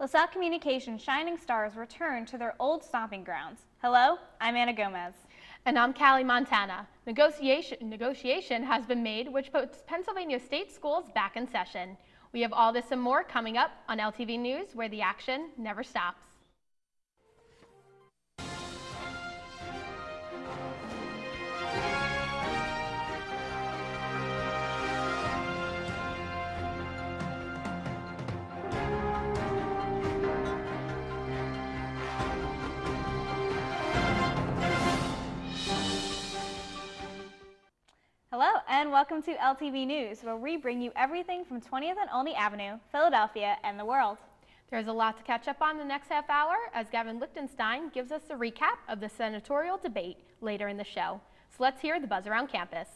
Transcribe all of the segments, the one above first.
LaSalle Communications shining stars return to their old stomping grounds. Hello, I'm Anna Gomez. And I'm Callie Montana. Negotiation has been made which puts Pennsylvania state schools back in session. We have all this and more coming up on LTV News, where the action never stops. Hello and welcome to LTV News, where we bring you everything from 20th and Olney Avenue, Philadelphia, and the world. There's a lot to catch up on the next half hour as Gavin Lichtenstein gives us a recap of the senatorial debate later in the show. So let's hear the buzz around campus.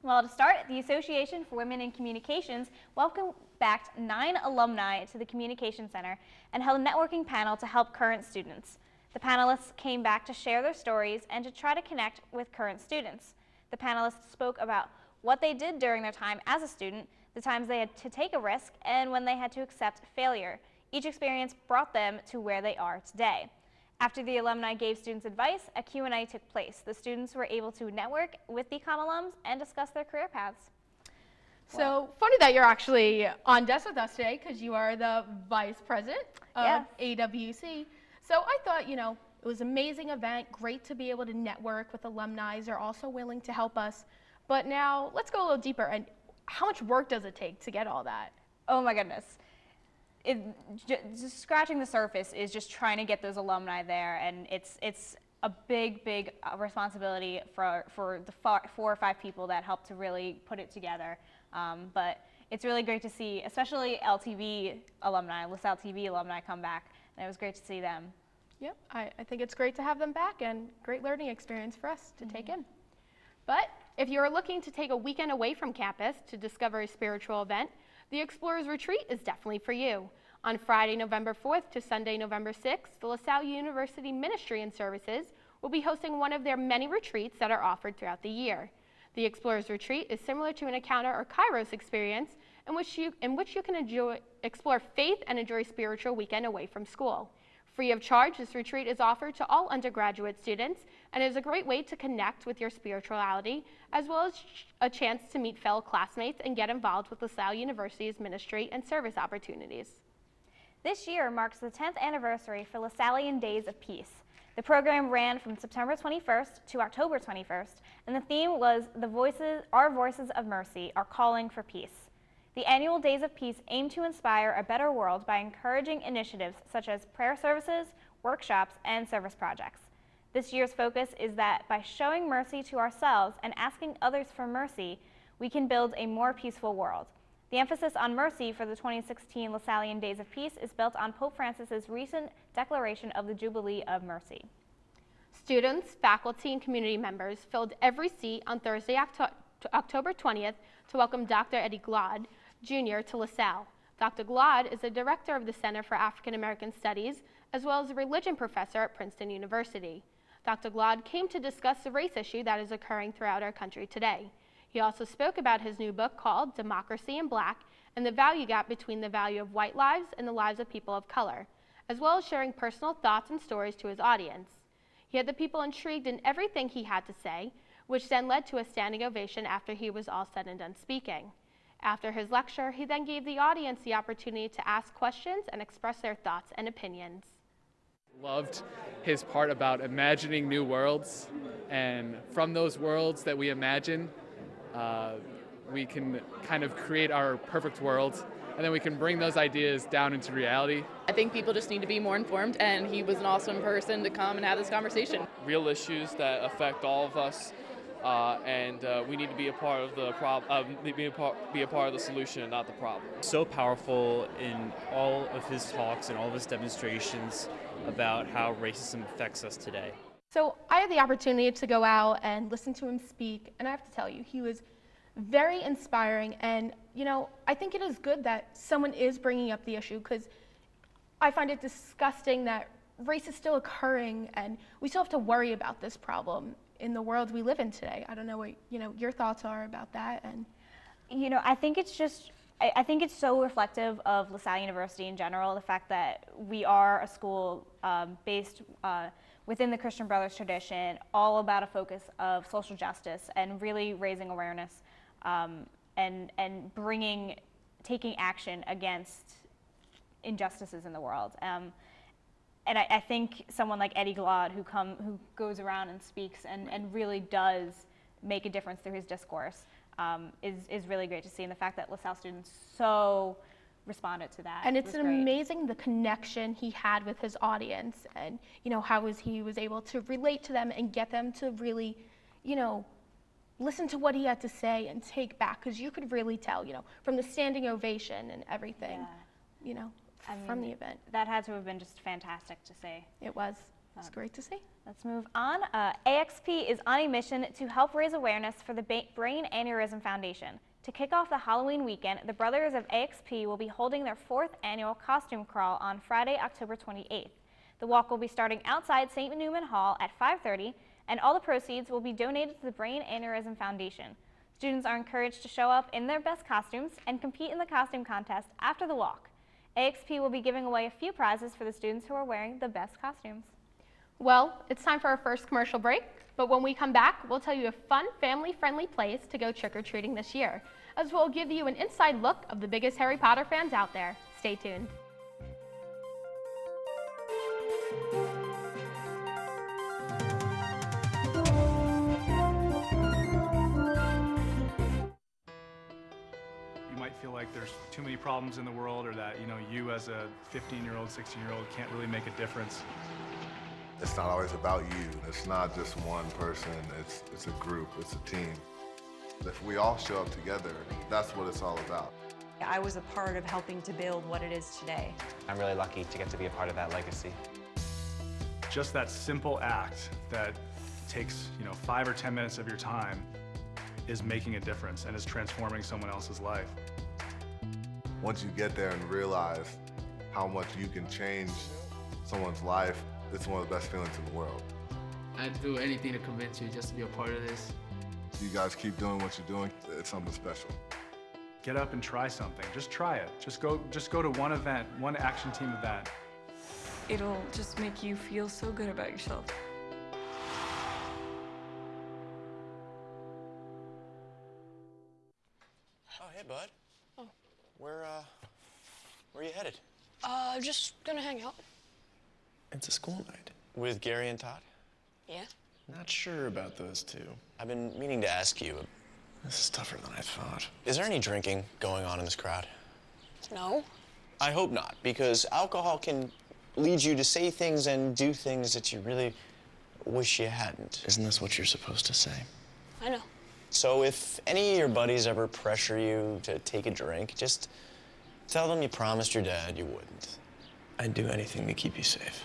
Well, to start, the Association for Women in Communications welcomed back 9 alumni to the Communication Center and held a networking panel to help current students. The panelists came back to share their stories and to try to connect with current students. The panelists spoke about what they did during their time as a student, the times they had to take a risk, and when they had to accept failure. Each experience brought them to where they are today. After the alumni gave students advice, a Q&A took place. The students were able to network with the COM alums and discuss their career paths. So funny that you're actually on desk with us today because you are the vice president of AWC. So I thought, it was an amazing event, great to be able to network with alumni. They're also willing to help us. But now let's go a little deeper. And how much work does it take to get all that? Oh my goodness. Just scratching the surface is just trying to get those alumni there, and it's a big responsibility for the 4 or 5 people that helped to really put it together. But it's really great to see, especially LTV alumni, LaSalle TV alumni come back, and it was great to see them. Yep, I think it's great to have them back and great learning experience for us to take in. But if you're looking to take a weekend away from campus to discover a spiritual event, the Explorers Retreat is definitely for you. On Friday, November 4th to Sunday, November 6th, the LaSalle University Ministry and Services will be hosting one of their many retreats that are offered throughout the year. The Explorers Retreat is similar to an Encounter or Kairos experience in which you can explore faith and enjoy a spiritual weekend away from school. Free of charge, this retreat is offered to all undergraduate students and is a great way to connect with your spirituality, as well as a chance to meet fellow classmates and get involved with LaSalle University's ministry and service opportunities. This year marks the 10th anniversary for LaSallian Days of Peace. The program ran from September 21st to October 21st, and the theme was Our Voices of Mercy, Our Calling for Peace. The annual Days of Peace aim to inspire a better world by encouraging initiatives such as prayer services, workshops, and service projects. This year's focus is that by showing mercy to ourselves and asking others for mercy, we can build a more peaceful world. The emphasis on mercy for the 2016 LaSallian Days of Peace is built on Pope Francis's recent declaration of the Jubilee of Mercy. Students, faculty, and community members filled every seat on Thursday, October 20th to welcome Dr. Eddie Glaude, Jr. to LaSalle. Dr. Glaude is the director of the Center for African American Studies, as well as a religion professor at Princeton University. Dr. Glaude came to discuss the race issue that is occurring throughout our country today. He also spoke about his new book called Democracy in Black and the value gap between the value of white lives and the lives of people of color, as well as sharing personal thoughts and stories to his audience. He had the people intrigued in everything he had to say, which then led to a standing ovation after he was all said and done speaking. After his lecture, he then gave the audience the opportunity to ask questions and express their thoughts and opinions. Loved his part about imagining new worlds, and from those worlds that we imagine, we can kind of create our perfect world, and then we can bring those ideas down into reality. I think people just need to be more informed, and he was an awesome person to come and have this conversation. Real issues that affect all of us, and we need to be a part of the problem, be a part of the solution, not the problem. So powerful in all of his talks and all of his demonstrations about how racism affects us today. So I had the opportunity to go out and listen to him speak, and I have to tell you, he was very inspiring. And I think it is good that someone is bringing up the issue, because I find it disgusting that race is still occurring and we still have to worry about this problem in the world we live in today. I don't know what your thoughts are about that. And I think it's just I think it's so reflective of LaSalle University in general, the fact that we are a school based within the Christian Brothers tradition, all about a focus of social justice and really raising awareness and taking action against injustices in the world. And I think someone like Eddie Glaude, who goes around and speaks and really does make a difference through his discourse, is really great to see. And the fact that LaSalle students so responded to that. And it's amazing the connection he had with his audience, and how he was able to relate to them and get them to really, listen to what he had to say and take back, because you could really tell, from the standing ovation and everything, from the event. That had to have been just fantastic to see. It was. It's great to see. Let's move on. AXP is on a mission to help raise awareness for the Brain Aneurysm Foundation. To kick off the Halloween weekend, the Brothers of AXP will be holding their 4th annual costume crawl on Friday, October 28th. The walk will be starting outside St. Newman Hall at 5:30, and all the proceeds will be donated to the Brain Aneurysm Foundation. Students are encouraged to show up in their best costumes and compete in the costume contest after the walk. AXP will be giving away a few prizes for the students who are wearing the best costumes. Well, it's time for our first commercial break, but when we come back, we'll tell you a fun, family-friendly place to go trick-or-treating this year, as well as give you an inside look of the biggest Harry Potter fans out there. Stay tuned. You might feel like there's too many problems in the world, or that, you as a 15-year-old, 16-year-old can't really make a difference. It's not always about you. It's not just one person. It's a group. It's a team. If we all show up together, that's what it's all about. I was a part of helping to build what it is today. I'm really lucky to get to be a part of that legacy. Just that simple act that takes, 5 or 10 minutes of your time is making a difference and is transforming someone else's life. Once you get there and realize how much you can change someone's life, it's one of the best feelings in the world. I'd do anything to convince you just to be a part of this. You guys keep doing what you're doing. It's something special. Get up and try something. Just try it. Just go to one event, one action team event. It'll just make you feel so good about yourself. Oh, hey, bud. Oh. Where are you headed? Just gonna hang out. It's a school night. With Gary and Todd? Yeah. Not sure about those two. I've been meaning to ask you. This is tougher than I thought. Is there any drinking going on in this crowd? No. I hope not, because alcohol can lead you to say things and do things that you really wish you hadn't. Isn't this what you're supposed to say? I know. So if any of your buddies ever pressure you to take a drink, just tell them you promised your dad you wouldn't. I'd do anything to keep you safe.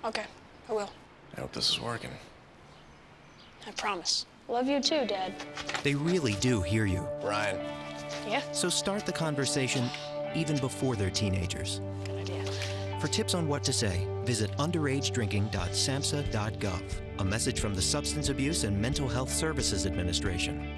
Okay, I will. I hope this is working. I promise. Love you too, Dad. They really do hear you. Brian. Yeah? So start the conversation even before they're teenagers. Good idea. For tips on what to say, visit underagedrinking.samhsa.gov. A message from the Substance Abuse and Mental Health Services Administration.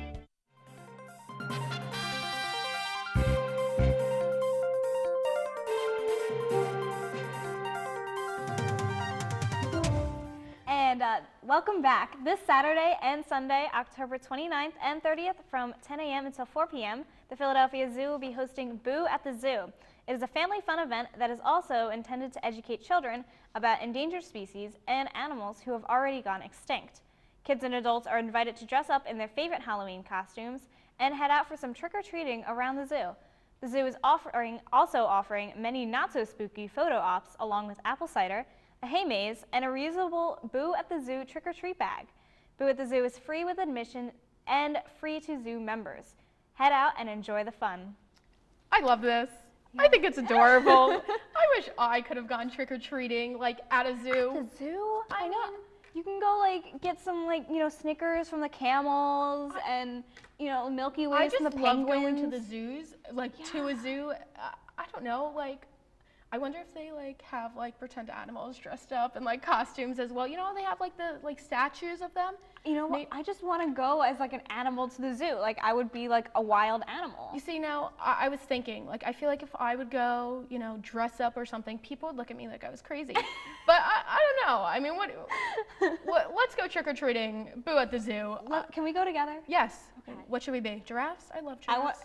Welcome back. This Saturday and Sunday, October 29th and 30th from 10 a.m. until 4 p.m., the Philadelphia Zoo will be hosting Boo at the Zoo. It is a family fun event that is also intended to educate children about endangered species and animals who have already gone extinct. Kids and adults are invited to dress up in their favorite Halloween costumes and head out for some trick-or-treating around the zoo. The zoo is also offering many not-so-spooky photo ops along with apple cider, a hay maze, and a reusable Boo at the Zoo trick-or-treat bag. Boo at the Zoo is free with admission and free to zoo members. Head out and enjoy the fun. I love this. Yeah. I think it's adorable. I wish I could have gone trick-or-treating, like, at a zoo. At the zoo? I know. You can go, like, get some, like, Snickers from the camels and, Milky Ways from the penguins. I just love going to the zoos, like, to a zoo. I don't know, like, I wonder if they like have like pretend animals dressed up in like costumes as well. You know, they have like the statues of them. You know what? I just want to go as like an animal to the zoo. Like I would be like a wild animal. You see, now I was thinking, like I feel like if I would go, you know, dress up or something, people would look at me like I was crazy. But I don't know. I mean, what let's go trick or treating. Boo at the zoo. Can we go together? Yes. Okay. What should we be? Giraffes? I love giraffes.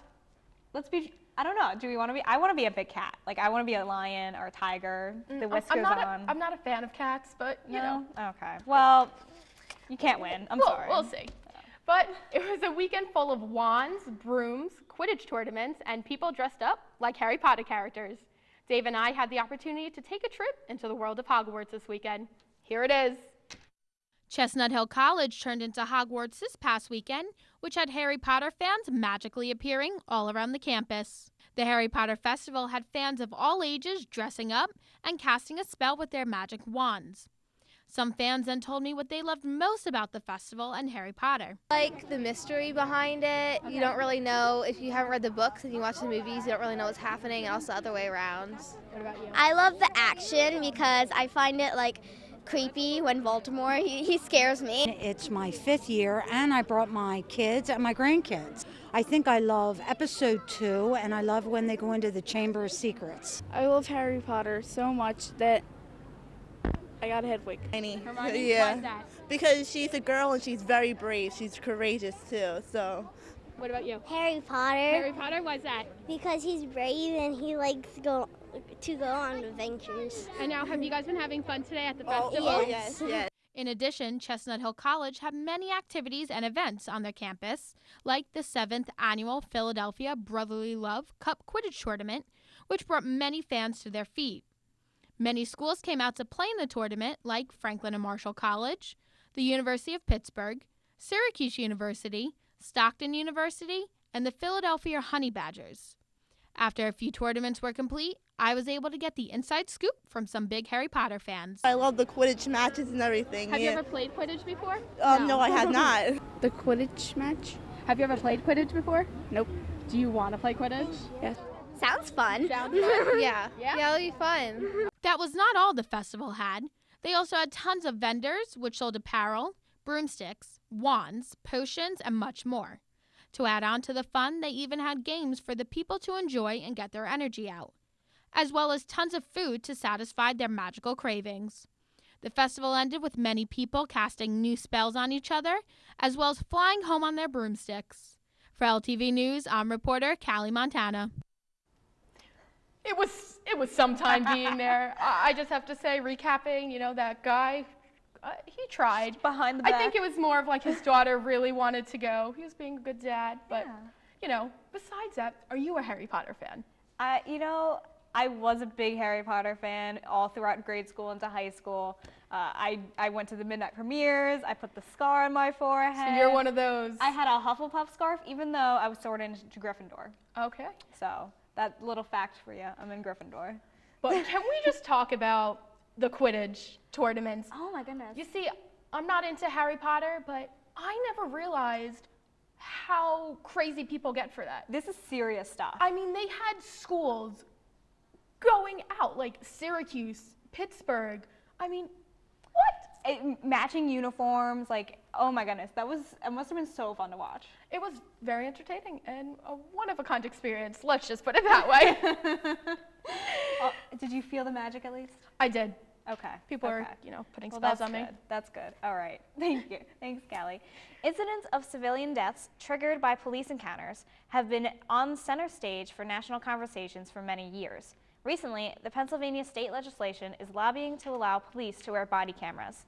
Let's be. I don't know. Do we want to be? I want to be a big cat. Like I want to be a lion or a tiger. The whiskers on. I'm not a fan of cats, but you know. Okay. Well, you can't win. I'm sorry. We'll see. But it was a weekend full of wands, brooms, Quidditch tournaments, and people dressed up like Harry Potter characters. Dave and I had the opportunity to take a trip into the world of Hogwarts this weekend. Here it is. Chestnut Hill College turned into Hogwarts this past weekend, which had Harry Potter fans magically appearing all around the campus. The Harry Potter Festival had fans of all ages dressing up and casting a spell with their magic wands. Some fans then told me what they loved most about the festival and Harry Potter. Like the mystery behind it. Okay. You don't really know, if you haven't read the books and you watch the movies, you don't really know what's happening, and also the other way around. What about you? I love the action because I find it like creepy when Baltimore, he scares me. It's my 5th year and I brought my kids and my grandkids. I think I love episode 2 and I love when they go into the Chamber of Secrets. I love Harry Potter so much that I got a head wig. Hermione? Yeah, Why is that? because she's a girl and she's very brave. She's courageous too, so. What about you? Harry Potter. Harry Potter, why's that? Because he's brave and he likes to go on adventures. And now, have you guys been having fun today at the festival? Oh, yes. In addition, Chestnut Hill College had many activities and events on their campus, like the 7th Annual Philadelphia Brotherly Love Cup Quidditch Tournament, which brought many fans to their feet. Many schools came out to play in the tournament, like Franklin and Marshall College, the University of Pittsburgh, Syracuse University, Stockton University, and the Philadelphia Honey Badgers. After a few tournaments were complete, I was able to get the inside scoop from some big Harry Potter fans. I love the Quidditch matches and everything. Have you ever played Quidditch before? No, I have not. The Quidditch match? Have you ever played Quidditch before? Nope. Do you want to play Quidditch? Yes. Sounds fun. Sounds fun? Yeah. Yeah? It'll be fun. That was not all the festival had. They also had tons of vendors, which sold apparel, broomsticks, wands, potions, and much more. To add on to the fun, they even had games for the people to enjoy and get their energy out, as well as tons of food to satisfy their magical cravings. The festival ended with many people casting new spells on each other, as well as flying home on their broomsticks. For LTV News, I'm reporter Callie Montana. It was some time being there. I just have to say, recapping, you know, that guy, he tried. Behind the back. I think it was more of like his daughter really wanted to go. He was being a good dad, but, you know, besides that, are you a Harry Potter fan? You know, I was a big Harry Potter fan all throughout grade school into high school. I went to the midnight premieres. I put the scar on my forehead. So you're one of those. I had a Hufflepuff scarf, even though I was sorted into Gryffindor. Okay. So that little fact for you, I'm in Gryffindor. But can we just talk about the Quidditch tournaments? Oh my goodness. You see, I'm not into Harry Potter, but I never realized how crazy people get for that. This is serious stuff. I mean, they had schools going out, like Syracuse, Pittsburgh. I mean, what? Matching uniforms, like, oh my goodness, it must have been so fun to watch. It was very entertaining and a one-of-a-kind experience, let's just put it that way. Did you feel the magic at least? I did. Okay. People are, you know, putting spells on me. That's good. All right. Thank you. Thanks, Callie. Incidents of civilian deaths triggered by police encounters have been on center stage for national conversations for many years. Recently, the Pennsylvania state legislation is lobbying to allow police to wear body cameras.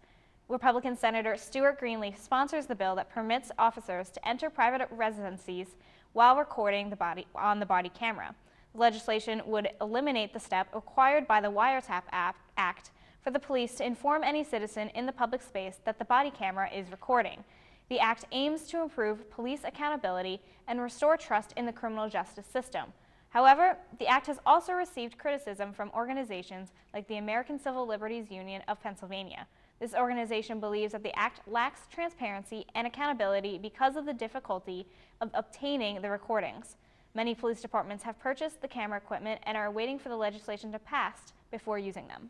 Republican Senator Stuart Greenleaf sponsors the bill that permits officers to enter private residencies while recording on the body camera. The legislation would eliminate the step required by the Wiretap Act for the police to inform any citizen in the public space that the body camera is recording. The act aims to improve police accountability and restore trust in the criminal justice system. However, the act has also received criticism from organizations like the American Civil Liberties Union of Pennsylvania. This organization believes that the act lacks transparency and accountability because of the difficulty of obtaining the recordings. Many police departments have purchased the camera equipment and are waiting for the legislation to pass before using them.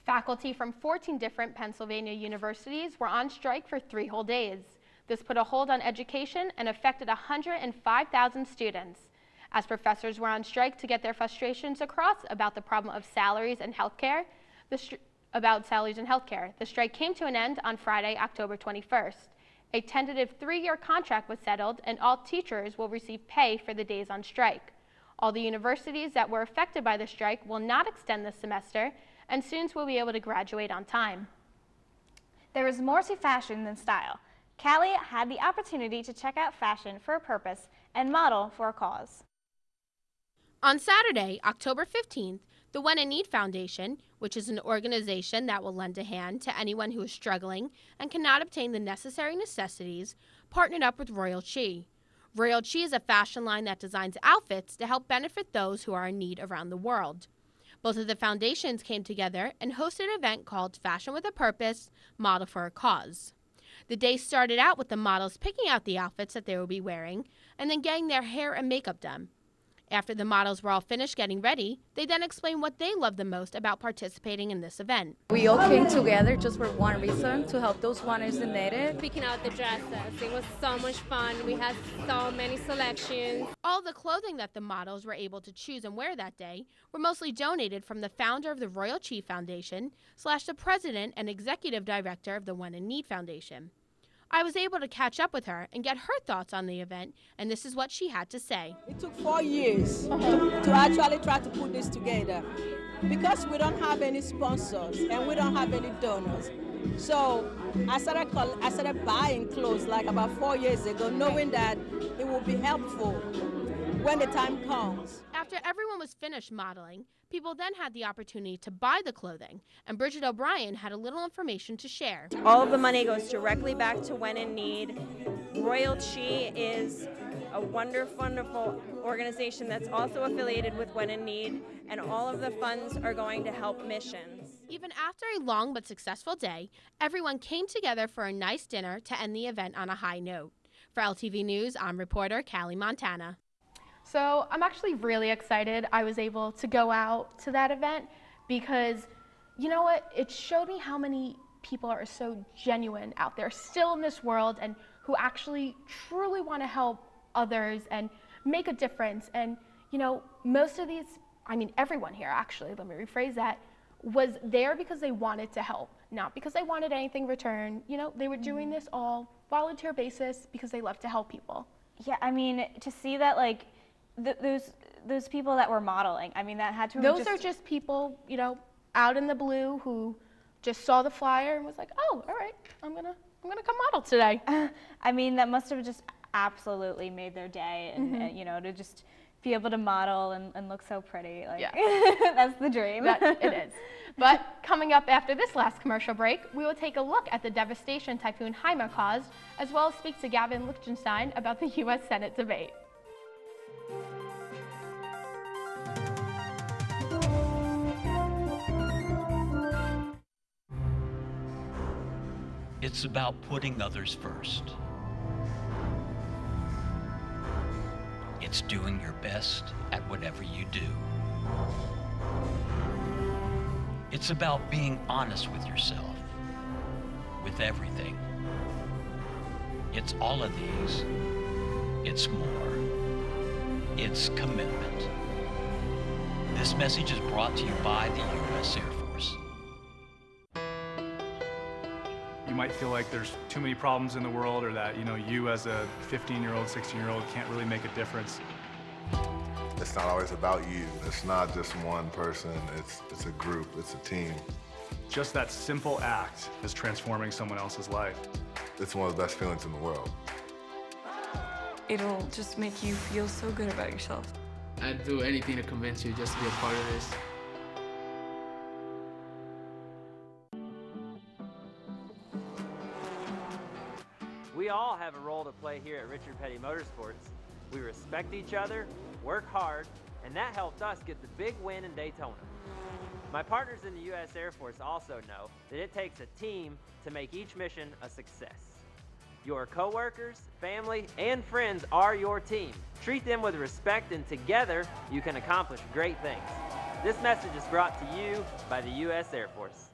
Faculty from 14 different Pennsylvania universities were on strike for 3 whole days. This put a hold on education and affected 105,000 students. As professors were on strike to get their frustrations across about the problem of salaries and healthcare, the strike came to an end on Friday, October 21st. A tentative 3-year contract was settled, and all teachers will receive pay for the days on strike. All the universities that were affected by the strike will not extend this semester, and students will be able to graduate on time. There is more to fashion than style. Callie had the opportunity to check out fashion for a purpose and model for a cause. On Saturday, October 15th, the When in Need Foundation, which is an organization that will lend a hand to anyone who is struggling and cannot obtain the necessary necessities, partnered up with Royal Chi. Royal Chi is a fashion line that designs outfits to help benefit those who are in need around the world. Both of the foundations came together and hosted an event called Fashion with a Purpose, Model for a Cause. The day started out with the models picking out the outfits that they will be wearing and then getting their hair and makeup done. After the models were all finished getting ready, they then explained what they loved the most about participating in this event. We all came together just for one reason, to help those ones who need it. Picking out the dresses, it was so much fun. We had so many selections. All the clothing that the models were able to choose and wear that day were mostly donated from the founder of the Royal Chi Foundation / the president and executive director of the When in Need Foundation. I was able to catch up with her and get her thoughts on the event, and this is what she had to say. It took 4 years to actually try to put this together because we don't have any sponsors and we don't have any donors. So I started buying clothes like about 4 years ago, knowing that it will be helpful when the time comes. After everyone was finished modeling, people then had the opportunity to buy the clothing, and Bridget O'Brien had a little information to share. All of the money goes directly back to When in Need. Royal Chi is a wonderful organization that's also affiliated with When in Need, and all of the funds are going to help missions. Even after a long but successful day, everyone came together for a nice dinner to end the event on a high note. For LTV News, I'm reporter Callie Montana. So I'm actually really excited I was able to go out to that event because, you know what, it showed me how many people are so genuine out there still in this world and who actually truly want to help others and make a difference. And, you know, most of these, I mean everyone here actually, let me rephrase that, was there because they wanted to help, not because they wanted anything in return. You know, they were doing this all volunteer basis because they love to help people. Yeah, I mean, to see that, like, those people that were modeling, I mean, that had to Those are just people, you know, out in the blue who just saw the flyer and was like, oh, all right, I'm gonna come model today. I mean, that must have just absolutely made their day, and you know, to just be able to model and look so pretty, like, yeah. That's the dream. It is. But coming up after this last commercial break, we will take a look at the devastation Typhoon Haima caused, as well as speak to Gavin Lichtenstein about the U.S. Senate debate. It's about putting others first. It's doing your best at whatever you do. It's about being honest with yourself, with everything. It's all of these. It's more. It's commitment. This message is brought to you by the U.S. Air Force. You might feel like there's too many problems in the world, or that, you know, you as a 15-year-old, 16-year-old can't really make a difference. It's not always about you. It's not just one person. It's a group. It's a team. Just that simple act is transforming someone else's life. It's one of the best feelings in the world. It'll just make you feel so good about yourself. I'd do anything to convince you just to be a part of this. We all have a role to play here at Richard Petty Motorsports. We respect each other, work hard, and that helped us get the big win in Daytona. My partners in the U.S. Air Force also know that it takes a team to make each mission a success. Your coworkers, family, and friends are your team. Treat them with respect, and together you can accomplish great things. This message is brought to you by the U.S. Air Force.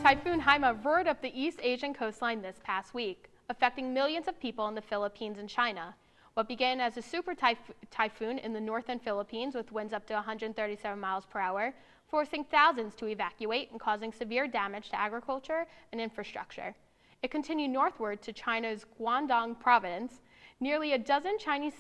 Typhoon Haima roared up the East Asian coastline this past week, affecting millions of people in the Philippines and China. What began as a super typhoon in the northern Philippines with winds up to 137 miles per hour, forcing thousands to evacuate and causing severe damage to agriculture and infrastructure. It continued northward to China's Guangdong province. Nearly a dozen Chinese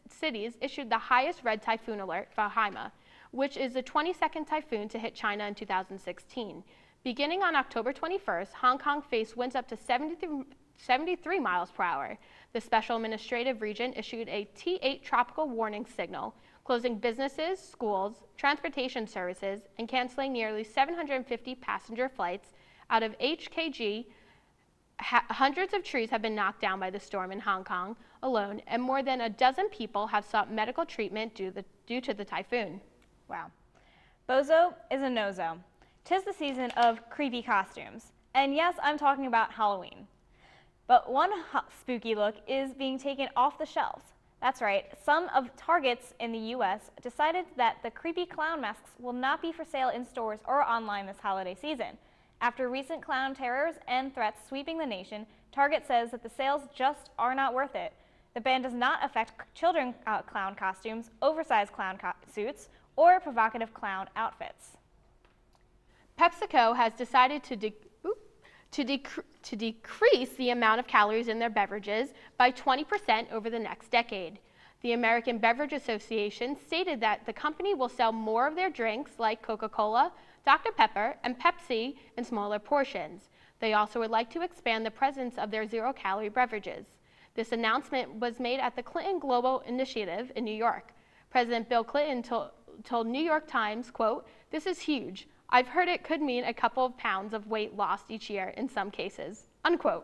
cities issued the highest red typhoon alert for Haima, which is the 22nd typhoon to hit China in 2016. Beginning on October 21st, Hong Kong faced winds up to 73 miles per hour. The Special Administrative Region issued a T8 tropical warning signal, closing businesses, schools, transportation services, and canceling nearly 750 passenger flights out of HKG. Hundreds of trees have been knocked down by the storm in Hong Kong alone, and more than a dozen people have sought medical treatment due to the typhoon. Wow. Bozo is a no-zo. 'Tis the season of creepy costumes. And yes, I'm talking about Halloween. But one spooky look is being taken off the shelves. That's right, some of Targets in the U.S. decided that the creepy clown masks will not be for sale in stores or online this holiday season. After recent clown terrors and threats sweeping the nation, Target says that the sales just are not worth it. The ban does not affect children clown costumes, oversized clown suits, or provocative clown outfits. PepsiCo has decided to decrease the amount of calories in their beverages by 20% over the next decade. The American Beverage Association stated that the company will sell more of their drinks like Coca-Cola, Dr. Pepper, and Pepsi in smaller portions. They also would like to expand the presence of their zero-calorie beverages. This announcement was made at the Clinton Global Initiative in New York. President Bill Clinton told New York Times, quote, "This is huge. I've heard it could mean a couple of pounds of weight lost each year in some cases," unquote.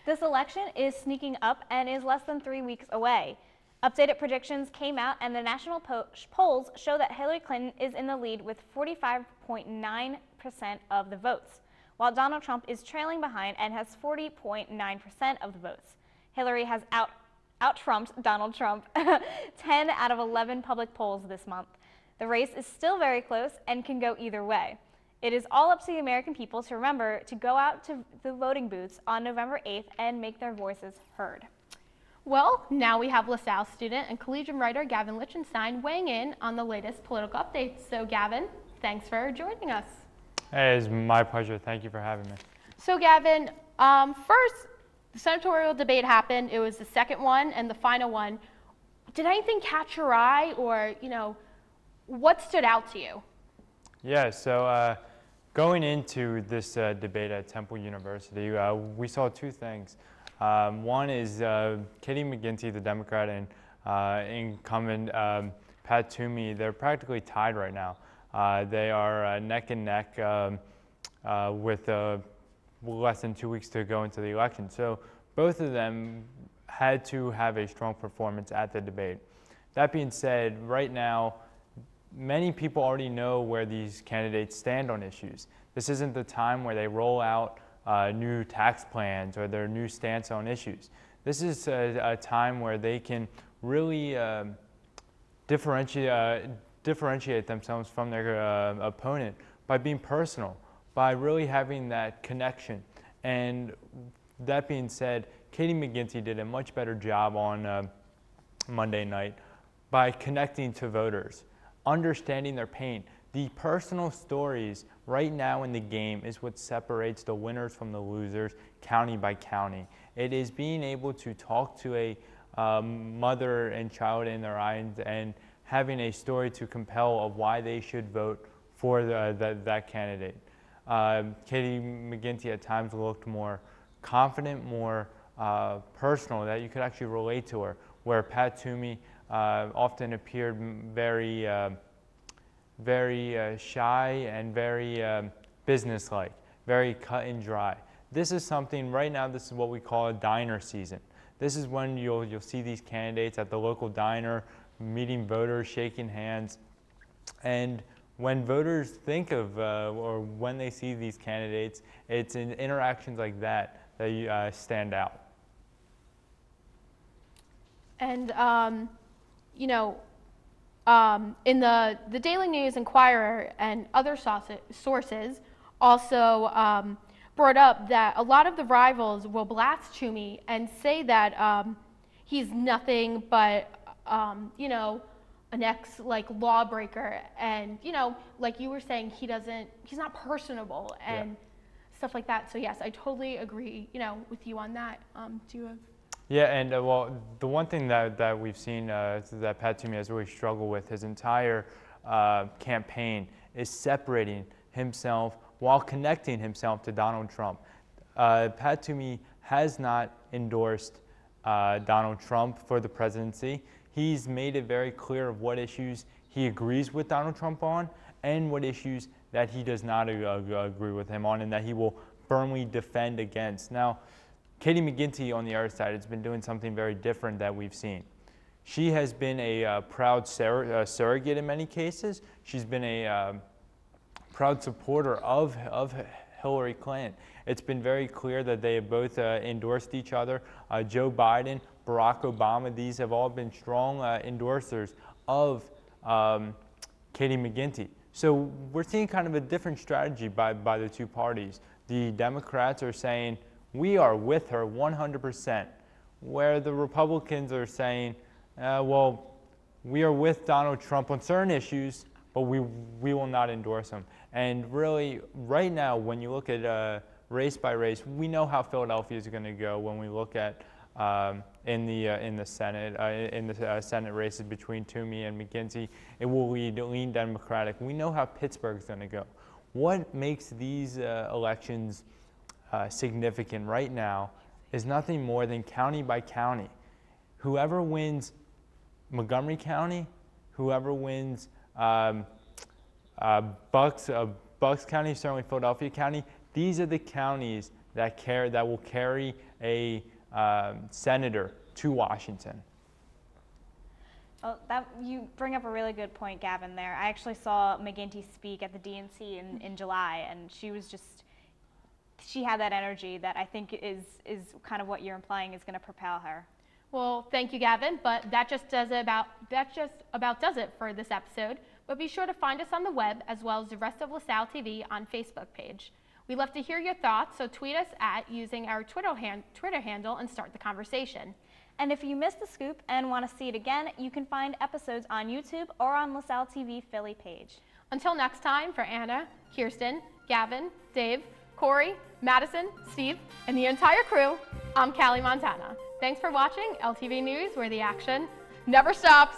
This election is sneaking up and is less than 3 weeks away. Updated predictions came out, and the national polls show that Hillary Clinton is in the lead with 45.9% of the votes, while Donald Trump is trailing behind and has 40.9% of the votes. Hillary has out-Trumped Donald Trump 10 out of 11 public polls this month. The race is still very close and can go either way. It is all up to the American people to remember to go out to the voting booths on November 8th and make their voices heard. Well, now we have LaSalle student and collegiate writer Gavin Lichtenstein weighing in on the latest political updates. So Gavin, thanks for joining us. Hey, it's my pleasure. Thank you for having me. So Gavin, first, the senatorial debate happened. It was the second one and the final one. Did anything catch your eye, or, what stood out to you? Yeah, so going into this debate at Temple University, we saw two things. One is Katie McGinty, the Democrat, and incumbent Pat Toomey. They're practically tied right now. They are neck and neck with less than 2 weeks to go into the election. So both of them had to have a strong performance at the debate. That being said, right now, many people already know where these candidates stand on issues. This isn't the time where they roll out new tax plans or their new stance on issues. This is a time where they can really differentiate themselves from their opponent by being personal, by really having that connection. And that being said, Katie McGinty did a much better job on Monday night by connecting to voters, understanding their pain. The personal stories right now in the game is what separates the winners from the losers, county by county. It is being able to talk to a mother and child in their eyes and having a story to compel of why they should vote for that candidate. Katie McGinty at times looked more confident, more personal, that you could actually relate to her, where Pat Toomey often appeared very shy and very businesslike, very cut and dry. This is something, right now, this is what we call a diner season. This is when you'll see these candidates at the local diner meeting voters, shaking hands. And when voters think of, or when they see these candidates, it's in interactions like that that stand out. And, you know, in the Daily News Inquirer and other sources also brought up that a lot of the rivals will blast Toomey and say that he's nothing but, you know, an lawbreaker, and like you were saying, he's not personable and stuff like that. So yes, I totally agree, with you on that. Do you have? Yeah, and well, the one thing that we've seen that Pat Toomey has really struggled with his entire campaign is separating himself while connecting himself to Donald Trump. Pat Toomey has not endorsed Donald Trump for the presidency. He's made it very clear of what issues he agrees with Donald Trump on and what issues that he does not agree with him on and that he will firmly defend against. Now, Katie McGinty on the other side has been doing something very different that we've seen. She has been a proud surrogate in many cases. She's been a proud supporter of Hillary Clinton. It's been very clear that they have both endorsed each other. Joe Biden, Barack Obama, these have all been strong endorsers of Katie McGinty. So we're seeing kind of a different strategy by the two parties. The Democrats are saying, we are with her 100%, where the Republicans are saying, well, we are with Donald Trump on certain issues, but we will not endorse him. And really, right now, when you look at race by race, we know how Philadelphia is going to go when we look at in the Senate races between Toomey and McGinty. It will lean Democratic. We know how Pittsburgh's going to go. What makes these elections significant right now is nothing more than county by county. Whoever wins Montgomery County, whoever wins Bucks County, certainly Philadelphia County, these are the counties that will carry a senator to Washington. Well, you bring up a really good point, Gavin, there. I actually saw McGinty speak at the DNC in July, and she had that energy that I think is kind of what you're implying is going to propel her. Well, thank you, Gavin, but that just about does it for this episode. But be sure to find us on the web as well as the rest of LaSalle TV on Facebook page. We'd love to hear your thoughts, so tweet us using our Twitter handle and start the conversation. And if you missed the scoop and want to see it again, you can find episodes on YouTube or on LaSalle TV Philly page. Until next time, for Anna, Kirsten, Gavin, Dave, Corey, Madison, Steve, and the entire crew, I'm Callie Montana. Thanks for watching LTV News, where the action never stops.